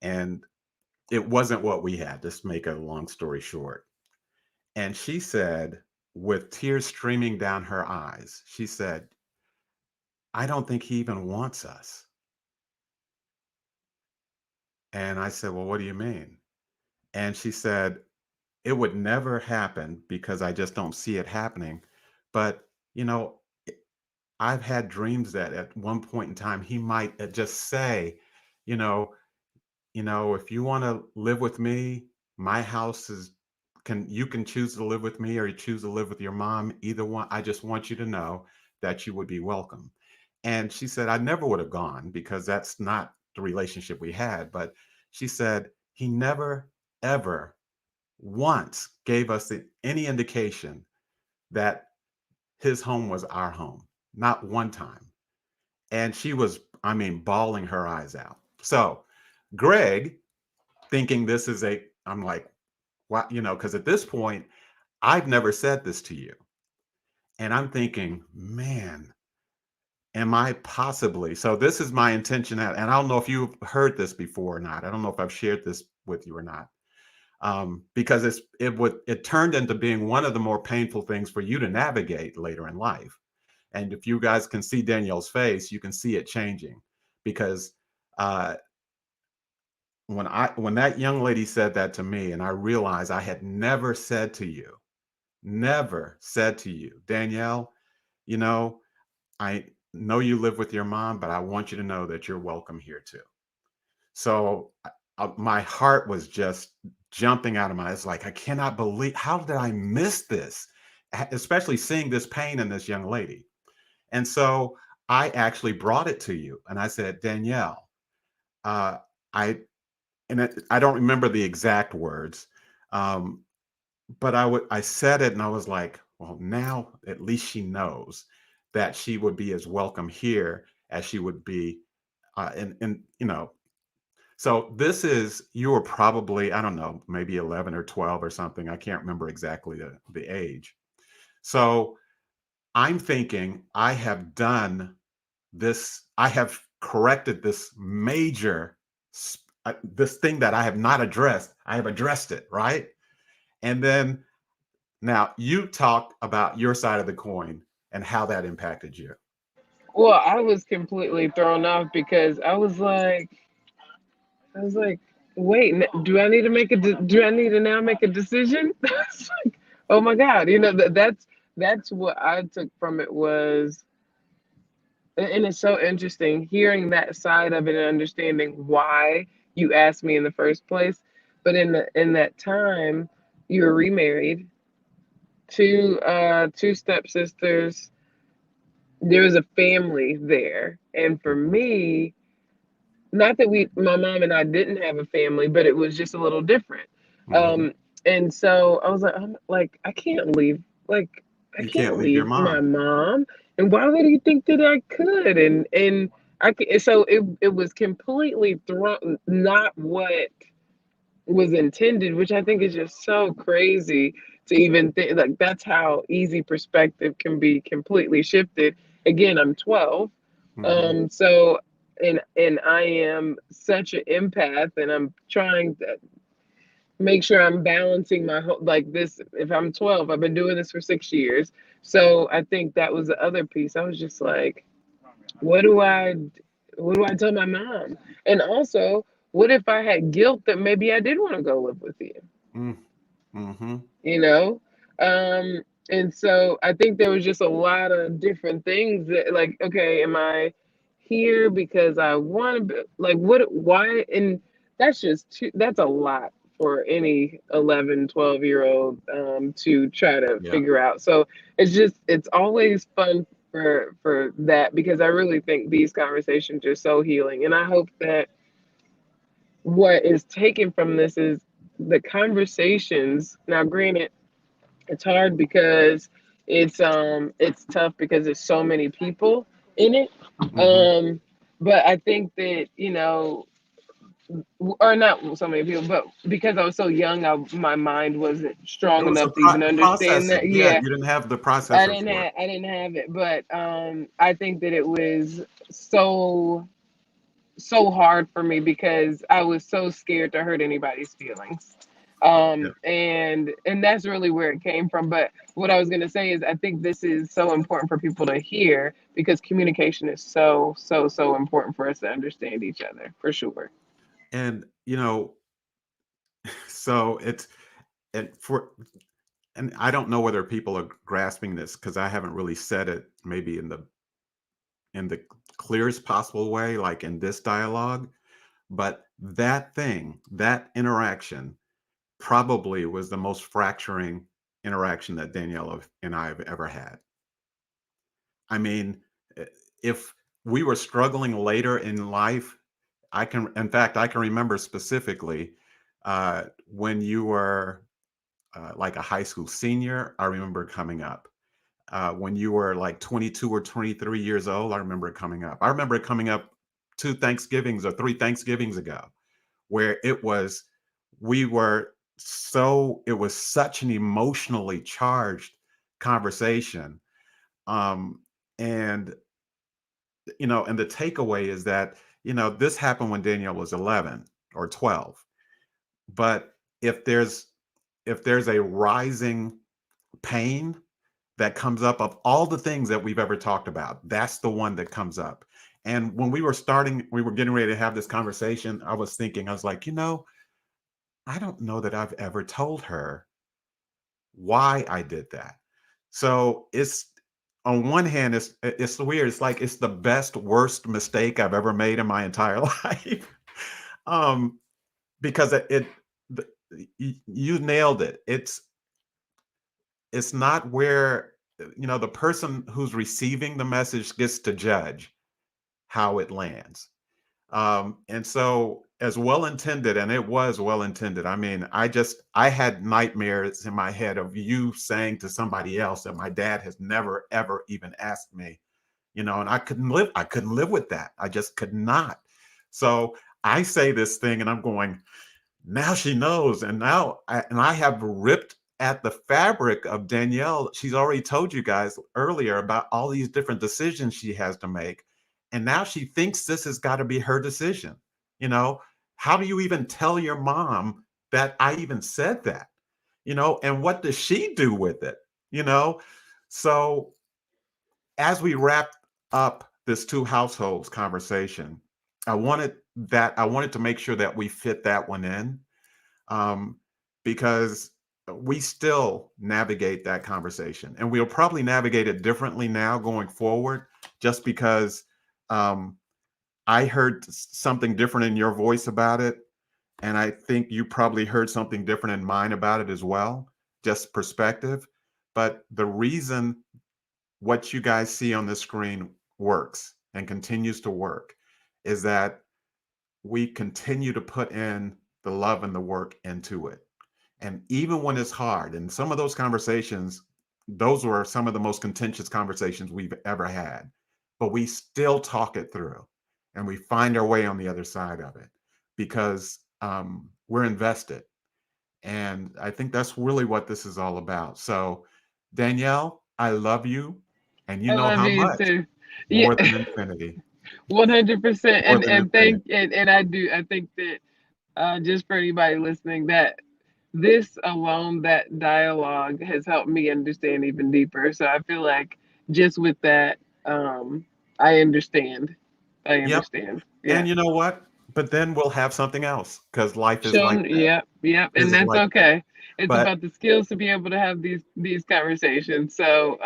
and it wasn't what we had. Just make a long story short. And she said, with tears streaming down her eyes, she said, I don't think he even wants us. And I said, well, what do you mean? And she said, it would never happen because I just don't see it happening. But, you know, I've had dreams that at one point in time, he might just say, you know, if you want to live with me, my house you can choose to live with me or you choose to live with your mom. Either one, I just want you to know that you would be welcome. And she said, I never would have gone because that's not the relationship we had. But she said, he never, ever once gave us any indication that his home was our home. Not one time. And she was, I mean, bawling her eyes out. So Greg, thinking this is I'm like, what, because at this point, I've never said this to you. And I'm thinking, man, am I possibly? So this is my intention. And I don't know if you've heard this before or not. I don't know if I've shared this with you or not. Because it turned into being one of the more painful things for you to navigate later in life. And if you guys can see Danielle's face, you can see it changing because uh, when that young lady said that to me, and I realized I had never said to you, Danielle, you know, I know you live with your mom, but I want you to know that you're welcome here too. So my heart was just jumping out of my eyes. Like, I cannot believe, how did I miss this? Especially seeing this pain in this young lady. And so I actually brought it to you and I said, Danielle, uh, I, I don't remember the exact words, um, but I said it and I was like, well, now at least she knows that she would be as welcome here as she would be, and so you were probably, I don't know, maybe 11 or 12 or something. I can't remember exactly the age. So I'm thinking I have corrected this this thing that I have not addressed. I have addressed it, right? And then now you talk about your side of the coin and how that impacted you. Well, I was completely thrown off because I was like, wait, do I need to do I need to now make a decision? It's like, oh my God, that's what I took from it was, and it's so interesting hearing that side of it and understanding why you asked me in the first place. But in that time, you were remarried, two stepsisters. There was a family there, and for me, not that my mom and I didn't have a family, but it was just a little different. Hmm. Um, and so I was like, I can't leave, like, I You can't can't leave your leave my mom. mom. And why would he think that I could? And so it was completely thrown, not what was intended, which I think is just so crazy to even think. Like, that's how easy perspective can be completely shifted. Again, I'm 12. Hmm. So and I am such an empath, and I'm trying to, make sure I'm balancing my whole, like this. If I'm 12, I've been doing this for 6 years. So I think that was the other piece. I was just like, what do I what do I tell my mom? And also, what if I had guilt that maybe I did want to go live with you? Mm, mm-hmm. You know? And so I think there was just a lot of different things that, like, okay, am I here because I want to be, like, what, why? And that's just too, that's a lot for any 11, 12-year old to try to Yeah. figure out. So it's just, it's always fun for that, because I really think these conversations are so healing. And I hope that what is taken from this is the conversations. Now, granted, it's hard because it's tough because there's so many people in it. Mm-hmm. Um, but I think that, you know, or not so many people, but because I was so young, my mind wasn't It strong was a enough to even understand processing. that. Yeah, Yeah, you didn't have the processor for it. I didn't have it, but I think that it was so hard for me because I was so scared to hurt anybody's feelings. Yeah. And that's really where it came from. But what I was going to say is I think this is so important for people to hear, because communication is so important for us to understand each other, for sure. And so it's and for and I don't know whether people are grasping this because I haven't really said it maybe in the clearest possible way, like in this dialogue. But that interaction probably was the most fracturing interaction that Daniela and I have ever had. I mean, if we were struggling later in life, in fact, I can remember specifically when you were like a high school senior, I remember it coming up. When you were like 22 or 23 years old, I remember it coming up. I remember it coming up 2 Thanksgivings or 3 Thanksgivings ago, where it was such an emotionally charged conversation. Um, and, and the takeaway is that, this happened when Danielle was 11 or 12. But if there's a rising pain that comes up of all the things that we've ever talked about, that's the one that comes up. And when we were getting ready to have this conversation, I was like, I don't know that I've ever told her why I did that. So it's on one hand, it's weird. It's like it's the best, worst mistake I've ever made in my entire life. um, because you nailed it. It's not where the person who's receiving the message gets to judge how it lands. And so, as well intended, and it was well intended. I mean, I had nightmares in my head of you saying to somebody else that my dad has never ever even asked me, and I couldn't live with that. I just could not. So I say this thing and I'm going, now she knows. And I have ripped at the fabric of Danielle. She's already told you guys earlier about all these different decisions she has to make. And now she thinks this has got to be her decision. You know, how do you even tell your mom that I even said that? And what does she do with it? You know, so as we wrap up this two households conversation, I wanted to make sure that we fit that one in, um, because we still navigate that conversation, and we'll probably navigate it differently now going forward, just because um, I heard something different in your voice about it, and I think you probably heard something different in mine about it as well, just perspective. But the reason what you guys see on the screen works and continues to work is that we continue to put in the love and the work into it. And even when it's hard, and some of those conversations, those were some of the most contentious conversations we've ever had, but we still talk it through and we find our way on the other side of it because we're invested. And I think that's really what this is all about. So, Danielle, I love you, and you I know love how you much. too. Yeah, More than infinity. 100%. More than And infinity. I think that just for anybody listening, that this alone, that dialogue has helped me understand even deeper. So I feel like just with that, I understand. I Yep. understand. Yeah. And you know what? But then we'll have something else because life is like Shown. that. Yep. Yep. This And is that's like that. okay. It's But about the skills to be able to have these conversations. So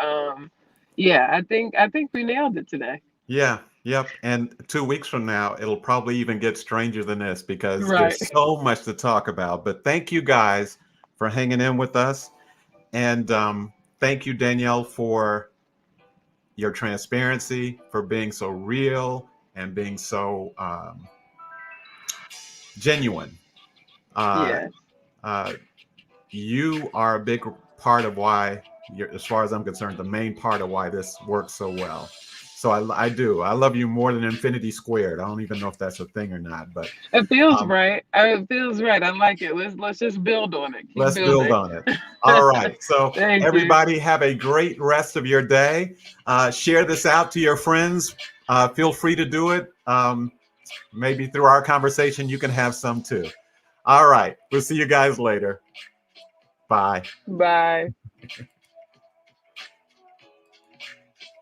yeah, I think we nailed it today. yeah, yep. And 2 weeks from now, it'll probably even get stranger than this because Right. there's so much to talk about. But thank you guys for hanging in with us. And thank you, Danielle, for your transparency, for being so real and being so genuine. Uh, Yes. uh, you are a big part of why, as far as I'm concerned, the main part of why this works so well. So I do. I love you more than infinity squared. I don't even know if that's a thing or not, but It feels um, right. It feels right. I like it. Let's just build on it. Keep let's build building. on it. All right. So Thank you. everybody have a great rest of your day. Share this out to your friends. Feel free to do it. Maybe through our conversation, you can have some too. All right. We'll see you guys later. Bye. Bye.